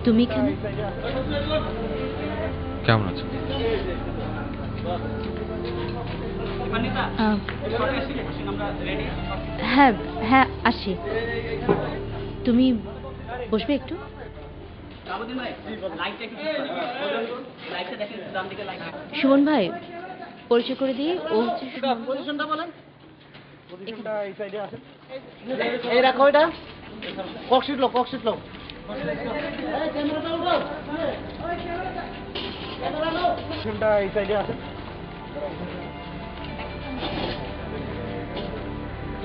তুমি এখানে? কেমন আছো? হ্যাঁ হ্যাঁ আসি। তুমি বসবে একটু? সুমন ভাই পরিচয় করে দিয়ে, ও হচ্ছে পজিশনটা বলেন। পজিশনটা এই সাইডে আছে, এই রাখো, এটা ককশিট লো, ককশিট লো। পজিশনটা এই সাইডে আছে,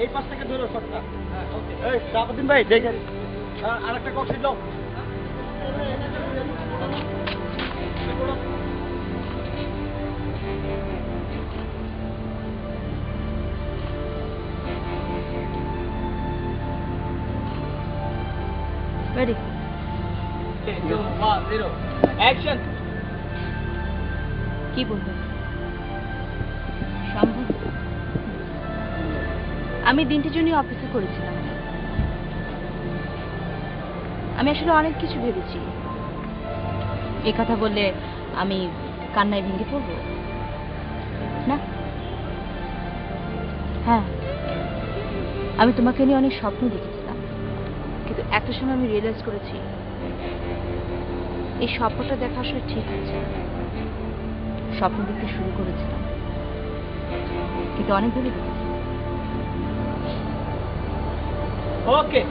এই পাশ থেকে ধরো শটটা। এই শাহাবুদ্দিন ভাই দেখেন, আরেকটা ককশিট লো। Ready? 2, 1, 0, action! কি বলবেন? সম্ভব? আমি দিনটির জন্য অপেক্ষা করেছিলাম। আমি আসলে অনেক কিছু ভেবেছি। এই কথা বললে আমি কান্নায় ভেঙে পড়ব না। হ্যাঁ, আমি তোমাকে নিয়ে অনেক স্বপ্ন দেখেছিলাম, কিন্তু একটা সময় আমি রিয়েলাইজ করেছি এই স্বপ্নটা দেখা আসলে ঠিক আছে। স্বপ্ন দেখতে শুরু করেছিলাম, কিন্তু অনেক ভেবে দেখেছি। ওকে,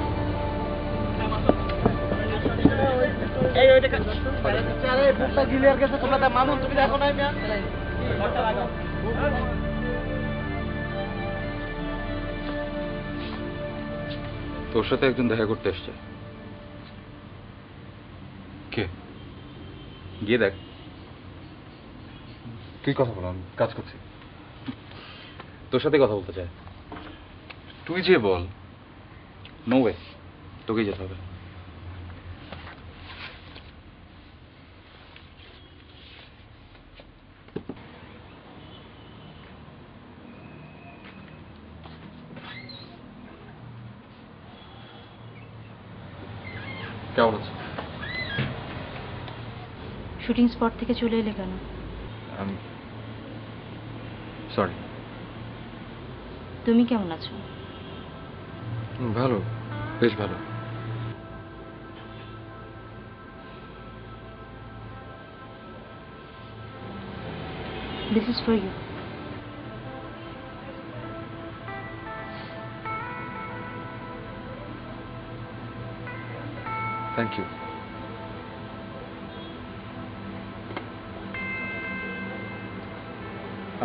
এই ওইটা আরে বুকটা গিলিয়ার গেছে, তোমরা তা মামুন তুমি দেখো নাই মিয়া। তোর সাথে একজন দেখা করতে এসছে। কে? গিয়ে দেখ। তুই কথা বল, আমি কাজ করছি। তোর সাথে কথা বলতে চাই। তুই যে বল। নো ওয়ে, তোকেই যেতে হবে। কেমন আছো? শুটিং স্পট থেকে চলে এলে কেন? সরি। তুমি কেমন আছো? ভালো, বেশ ভালো। This is for you. Thank you.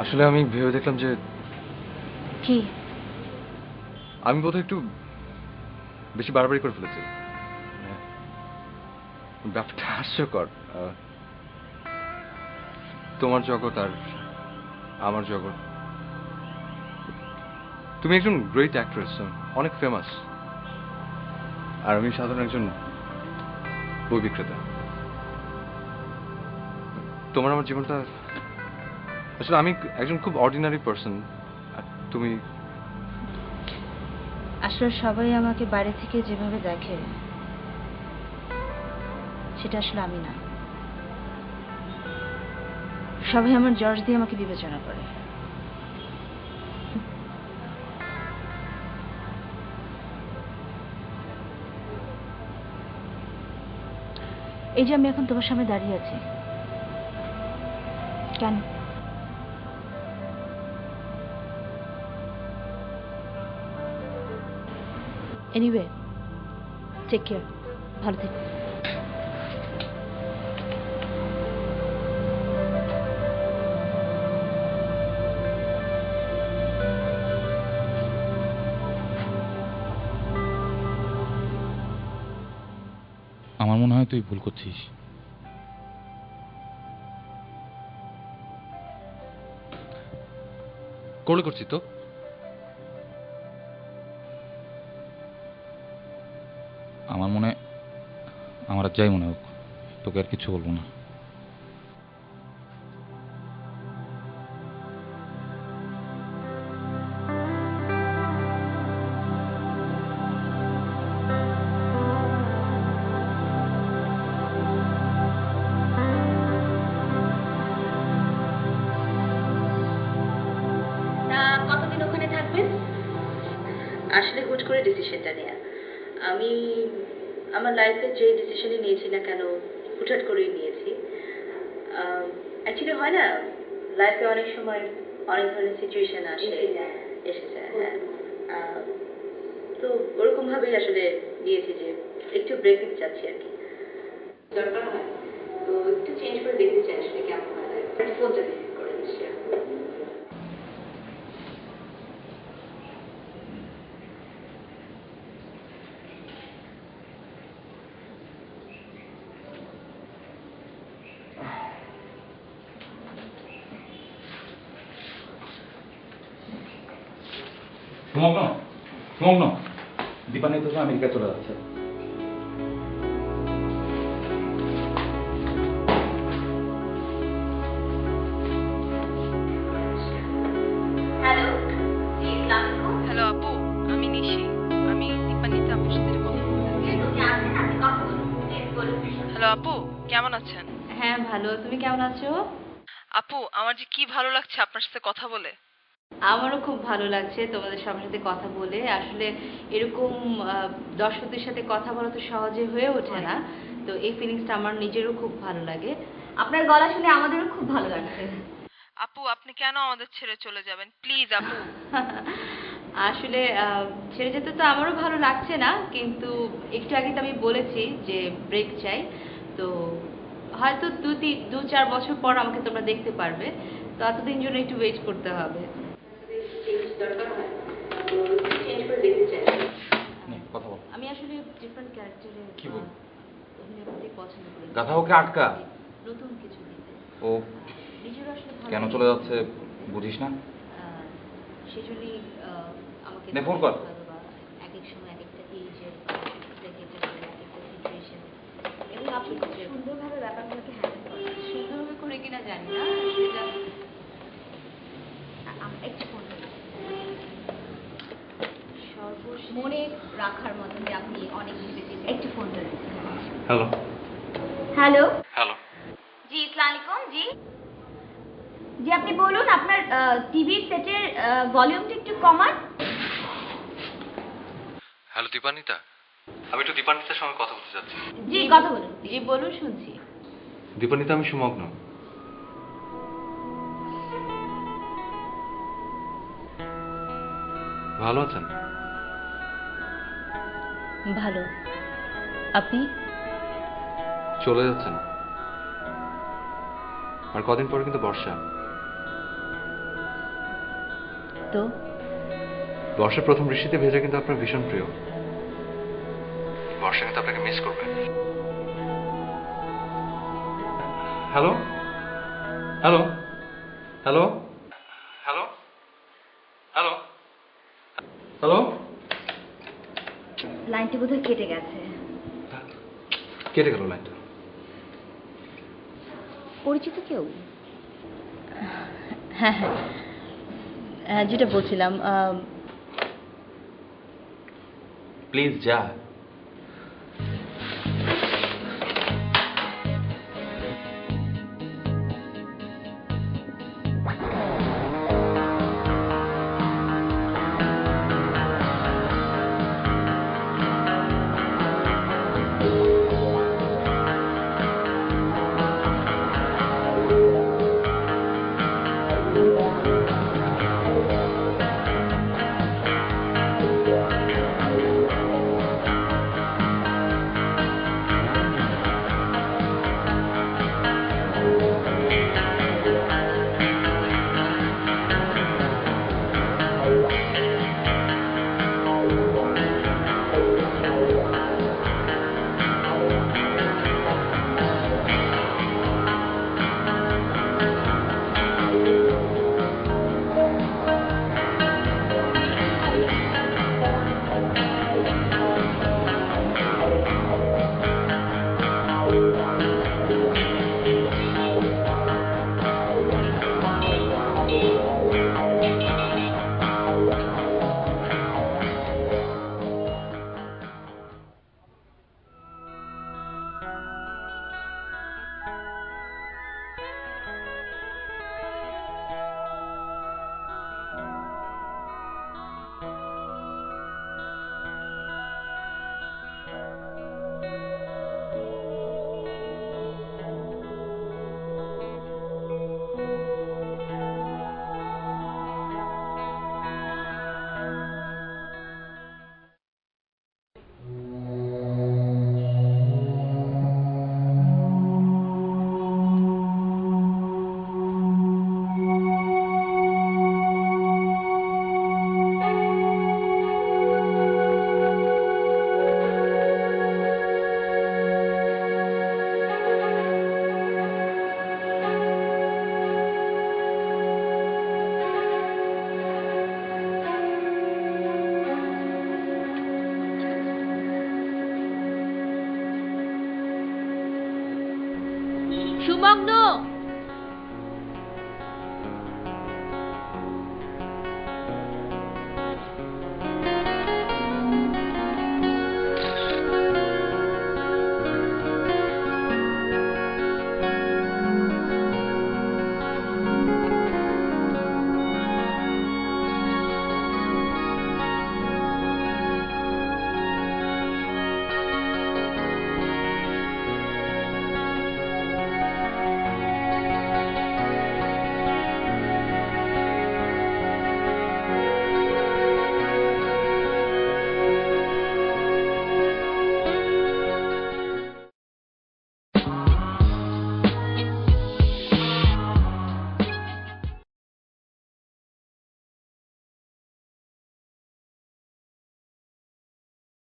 আসলে আমি ভেবে দেখলাম যে কি আমি বোধহয় একটু বেশি বাড়াবাড়ি করে ফেলেছি। ব্যাপারটা হাস্যকর। তোমার জগৎ আর আমার জগৎ। তুমি একজন গ্রেট অ্যাক্ট্রেস, অনেক ফেমাস, আর আমি সাধারণ একজন বই বিক্রেতা। তোমার আমার জীবনটা আসলে, আমি একজন খুব অর্ডিনারি পার্সন, আর তুমি আসলে সবাই আমাকে বাইরে থেকে যেভাবে দেখে সেটা আসলে আমি না। সবাই আমার জর্জ দিয়ে আমাকে বিবেচনা করে। এই যে আমি এখন তোমার সামনে দাঁড়িয়ে আছি, কেন? এনিওয়ে, টেক কেয়ার, ভালো থেকো। আমার মনে হয় তুই ভুল করছিস। করলে করছি তো। আমার মনে, আমার আর যাই মনে হোক, তোকে আর কিছু বলবো না। কতদিন ওখানে থাকবেন? আসলে হুট করে ডিসিশনটা নেয়া। আমি আমার লাইফে যে ডিসিশনই নিয়েছি না কেন, হুটহাট করেই নিয়েছি। অ্যাকচুয়ালি হয় না, লাইফে অনেক সময় অনেক ধরনের সিচুয়েশন আসে, এসে যায়। হ্যাঁ, তো ওরকমভাবেই আসলে নিয়েছি যে একটু ব্রেক দিতে চাচ্ছি আর কি। দরকার হয় তো একটু চেঞ্জ করে দেখতে চাই আসলে কেমন হয়। ফোনটা রিসিভ করে দিচ্ছি। সুমগ্ন, দীপানি তো আমেরিকা চলে যাচ্ছে। হ্যালো আপু, আমি নিশি। আমি দীপানিতে আপুর সাথে কথা বলতে। হ্যালো আপু, কেমন আছেন? হ্যাঁ ভালো, তুমি কেমন আছো? আপু, আমার যে কি ভালো লাগছে আপনার সাথে কথা বলে। আমারও খুব ভালো লাগছে তোমাদের সবার সাথে কথা বলে। আসলে এরকম দর্শকদের সাথে কথা বলা তো সহজে হয়ে ওঠে না, তো এই ফিলিংসটা আমার নিজেরও খুব ভালো লাগে। আপনার গলা শুনে আমাদেরও খুব ভালো লাগছে। আপু, আপনি কেন আমাদের ছেড়ে চলে যাবেন? প্লিজ আপু। আসলে ছেড়ে যেতে তো আমারও ভালো লাগছে না, কিন্তু একটু আগে তো আমি বলেছি যে ব্রেক চাই। তো হয়তো 2-4 বছর পর আমাকে তোমরা দেখতে পারবে, তো এতদিন জন্য একটু ওয়েট করতে হবে। আমি আসলে ডিফারেন্ট ক্যারেক্টারে কি বল? অভিনয় করতে পছন্দ করি। গাধা ওকে আটকা, নতুন কিছু দিতে। ও নিজেরও আসলে ভালো কেন চলে যাচ্ছে বুঝিস না? সেজন্যই আমাকে নে ফোন কর। এক এক সময় এক একটা এজের এক একটা সিচুয়েশন, এবং আপনি খুব সুন্দরভাবে ব্যাপারগুলোকে হ্যান্ডেল করেন। সুন্দরভাবে করে কিনা জানি না, সেটা একটু ফোন মনে রাখার মতন যে আপনি অনেক ভেবেছেন। একটু ফোন করেন। হ্যালো হ্যালো হ্যালো জি, আসসালামু আলাইকুম। জি জি, আপনি বলুন, আপনার টিভির সেটের ভলিউমটা একটু কমান। হ্যালো দীপান্বিতা, আমি একটু দীপান্বিতার সঙ্গে কথা বলতে চাচ্ছি। জি, কথা বলুন। জি বলুন, শুনছি। দীপান্বিতা, আমি সুমগ্ন। ভালো আছেন? ভালো, আপনি? চলে যাচ্ছেন, আর কদিন পরে কিন্তু বর্ষা। তো বর্ষার প্রথম বৃষ্টিতে ভেজা কিন্তু আপনার ভীষণ প্রিয়। বর্ষা কিন্তু আপনাকে মিস করবে। Hello hello hello hello hello hello. লাইনটি বোধহয় কেটে গেছে। কেটে গেল লাইনটা। পরিচিত কেউ? হ্যাঁ হ্যাঁ, যেটা বলছিলাম, প্লিজ যা।